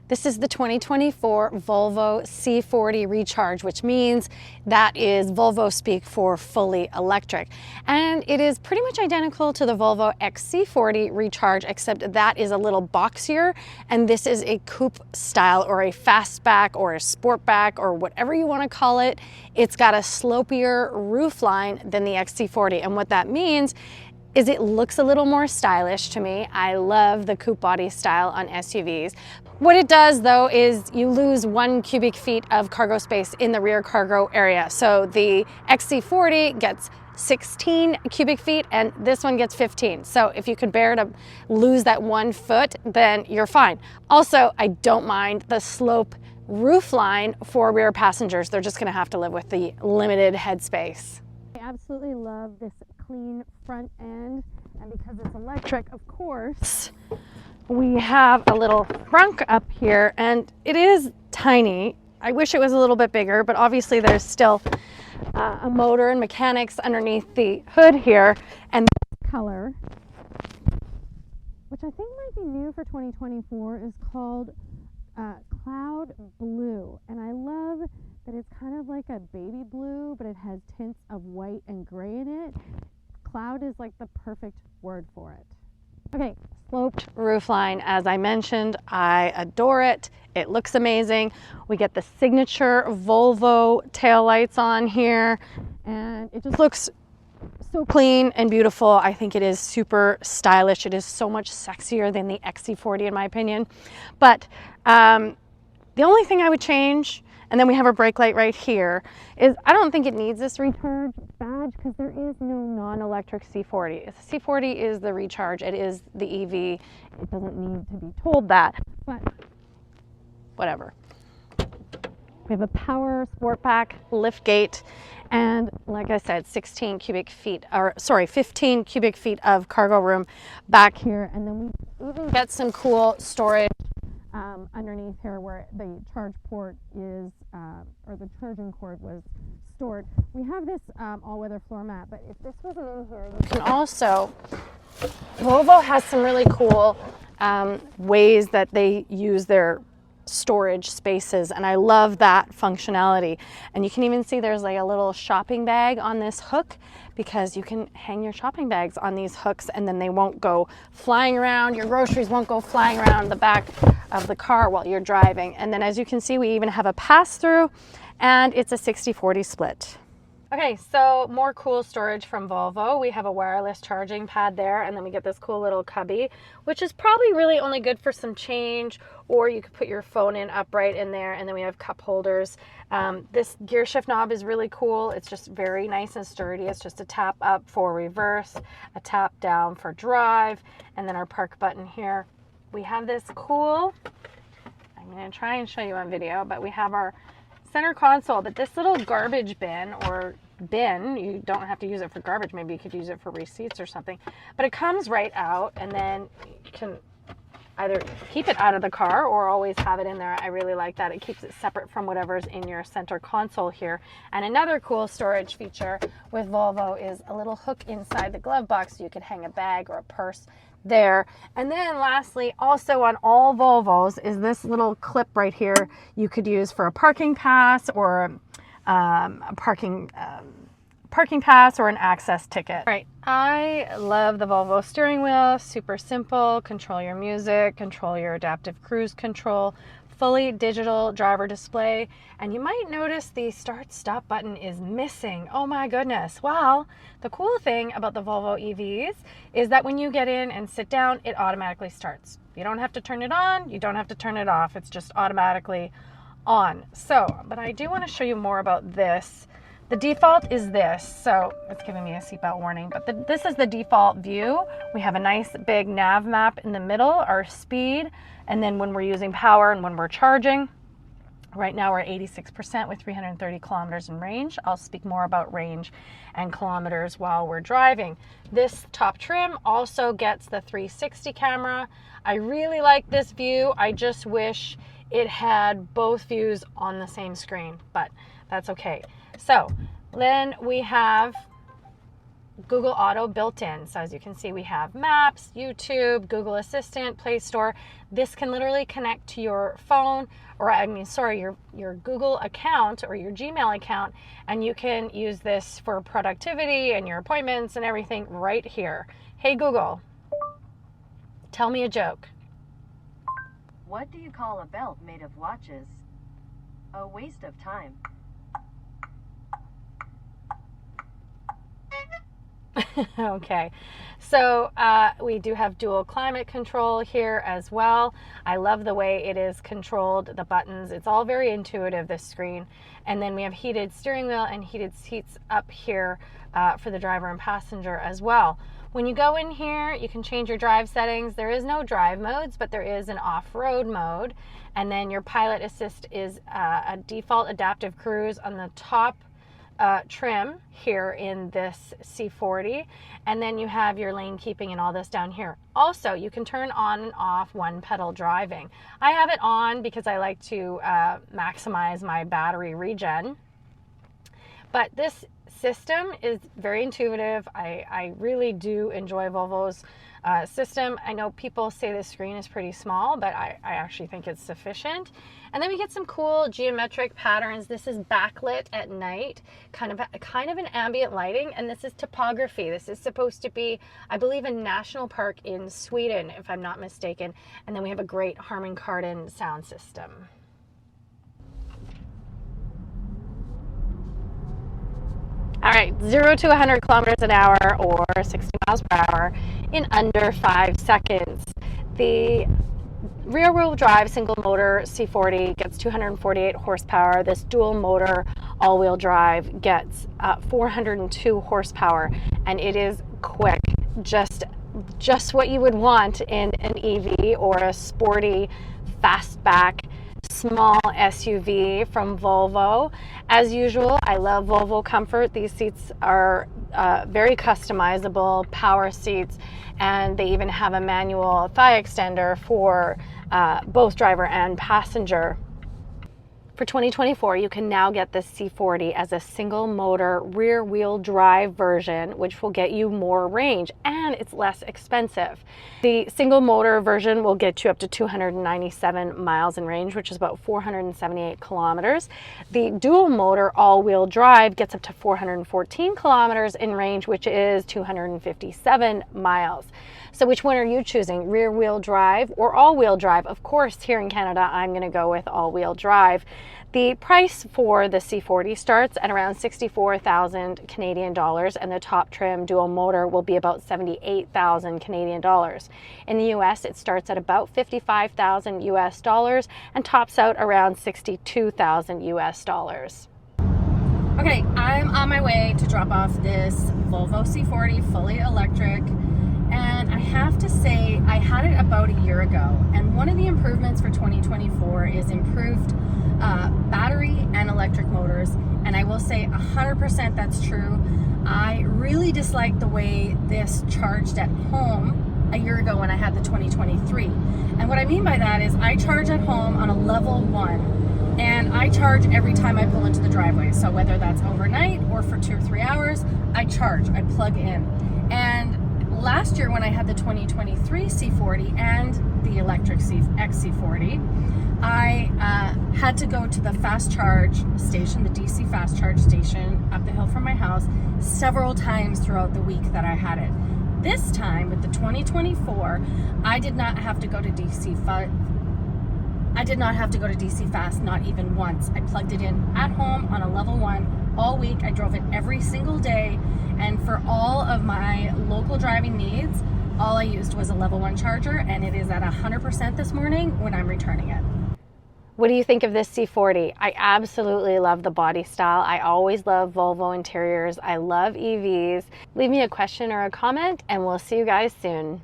This is the 2024 Volvo C40 Recharge, which means that is Volvo speak for fully electric. And it is pretty much identical to the Volvo XC40 Recharge, except that is a little boxier, and this is a coupe style or a fastback or a sportback or whatever you want to call it. It's got a slopier roofline than the XC40, and what that means is it looks a little more stylish to me. I love the coupe body style on SUVs. What it does though is you lose 1 cubic feet of cargo space in the rear cargo area. So the XC40 gets 16 cubic feet and this one gets 15. So if you could bear to lose that 1 foot, then you're fine. Also, I don't mind the slope roofline for rear passengers. They're just gonna have to live with the limited headspace. I absolutely love this clean front end, and because it's electric, of course, we have a little frunk up here, and it is tiny. I wish it was a little bit bigger, but obviously there's still a motor and mechanics underneath the hood here. And this color, which I think might be new for 2024, is called Cloud Blue, and I love that it's kind of like a baby blue, but it has tints of white and gray in it. Cloud is like the perfect word for it. Okay, sloped roofline, as I mentioned, I adore it. It looks amazing. We get the signature Volvo taillights on here, and it just looks so clean and beautiful. I think it is super stylish. It is so much sexier than the XC40 in my opinion. But the only thing I would change, and then we have our brake light right here, is I don't think it needs this recharge badge because there is no non-electric C40. The C40 is the recharge, it is the EV. It doesn't need to be told that, but whatever. We have a power sport pack lift gate, and like I said, 15 cubic feet of cargo room back here. And then we even get some cool storage underneath here where the charge port is, or the charging cord was stored. We have this all-weather floor mat, but if this wasn't in here, you can also, Volvo has some really cool ways that they use their storage spaces, and I love that functionality. And you can even see there's like a little shopping bag on this hook, because you can hang your shopping bags on these hooks and then they won't go flying around. Your groceries won't go flying around the back of the car while you're driving. And then as you can see, we even have a pass-through, and it's a 60-40 split. Okay, so more cool storage from Volvo. We have a wireless charging pad there, and then we get this cool little cubby, which is probably really only good for some change, or you could put your phone in upright in there, and then we have cup holders. This gear shift knob is really cool. It's just very nice and sturdy. It's just a tap up for reverse, a tap down for drive, and then our park button here. We have this cool, I'm gonna try and show you on video, but we have our center console, but this little garbage bin, you don't have to use it for garbage, maybe you could use it for receipts or something, but it comes right out, and then you can either keep it out of the car or always have it in there. I really like that. It keeps it separate from whatever's in your center console here. And another cool storage feature with Volvo is a little hook inside the glove box, so you could hang a bag or a purse there. And then lastly, also on all Volvos, is this little clip right here you could use for a parking pass or a parking pass or an access ticket. All right, I love the Volvo steering wheel. Super simple. Control your music, control your adaptive cruise control, fully digital driver display. And you might notice the start stop button is missing. Oh my goodness. Well, the cool thing about the Volvo EVs is that when you get in and sit down, it automatically starts. You don't have to turn it on, you don't have to turn it off. It's just automatically on. So, but I do want to show you more about this. The default is this, so it's giving me a seatbelt warning, but this is the default view. We have a nice big nav map in the middle, our speed, and then when we're using power and when we're charging. Right now we're at 86% with 330 kilometers in range. I'll speak more about range and kilometers while we're driving. This top trim also gets the 360 camera. I really like this view. I just wish it had both views on the same screen, but that's okay. So then we have Google Auto built in. So as you can see, we have Maps, YouTube, Google Assistant, Play Store. This can literally connect to your phone, or your Google account or your Gmail account, and you can use this for productivity and your appointments and everything right here. Hey Google, tell me a joke. What do you call a belt made of watches? A waste of time. Okay, so we do have dual climate control here as well. I love the way it is controlled, the buttons. It's all very intuitive, this screen. And then we have heated steering wheel and heated seats up here for the driver and passenger as well. When you go in here, you can change your drive settings. There is no drive modes, but there is an off-road mode. And then your pilot assist is a default adaptive cruise on the top trim here in this C40, and then you have your lane keeping and all this down here. Also, you can turn on and off one pedal driving. I have it on because I like to maximize my battery regen, but this system is very intuitive. I really do enjoy Volvo's system. I know people say the screen is pretty small, but I actually think it's sufficient. And then we get some cool geometric patterns. This is backlit at night, kind of an ambient lighting, and this is topography. This is supposed to be, I believe, a national park in Sweden, if I'm not mistaken. And then we have a great Harman Kardon sound system. All right, 0 to 100 kilometers an hour or 60 miles per hour in under 5 seconds. The rear-wheel drive single motor C40 gets 248 horsepower. This dual motor all-wheel drive gets 402 horsepower, and it is quick. Just what you would want in an EV or a sporty fastback small SUV from Volvo. As usual, I love Volvo comfort. These seats are very customizable, power seats, and they even have a manual thigh extender for both driver and passenger. For 2024, you can now get this C40 as a single motor rear wheel drive version, which will get you more range and it's less expensive. The single motor version will get you up to 297 miles in range, which is about 478 kilometers. The dual motor all wheel drive gets up to 414 kilometers in range, which is 257 miles. So which one are you choosing, rear wheel drive or all wheel drive? Of course, here in Canada, I'm going to go with all wheel drive. The price for the C40 starts at around 64,000 Canadian dollars, and the top trim dual motor will be about 78,000 Canadian dollars. In the US, it starts at about 55,000 US dollars and tops out around 62,000 US dollars. Okay, I'm on my way to drop off this Volvo C40 fully electric. And I have to say, I had it about a year ago, and one of the improvements for 2024 is improved battery and electric motors, and I will say 100% that's true. I really disliked the way this charged at home a year ago when I had the 2023. And what I mean by that is I charge at home on a level 1, and I charge every time I pull into the driveway. So whether that's overnight or for 2 or 3 hours, I charge, I plug in. And last year when I had the 2023 C40 and the electric XC40, I had to go to the fast charge station, the DC fast charge station up the hill from my house several times throughout the week that I had it. This time with the 2024, I did not have to go to DC fast, not even once. I plugged it in at home on a level 1 all week. I drove it every single day, and for all of my local driving needs, all I used was a level 1 charger, and it is at 100% this morning when I'm returning it. What do you think of this C40? I absolutely love the body style. I always love Volvo interiors. I love EVs. Leave me a question or a comment, and we'll see you guys soon.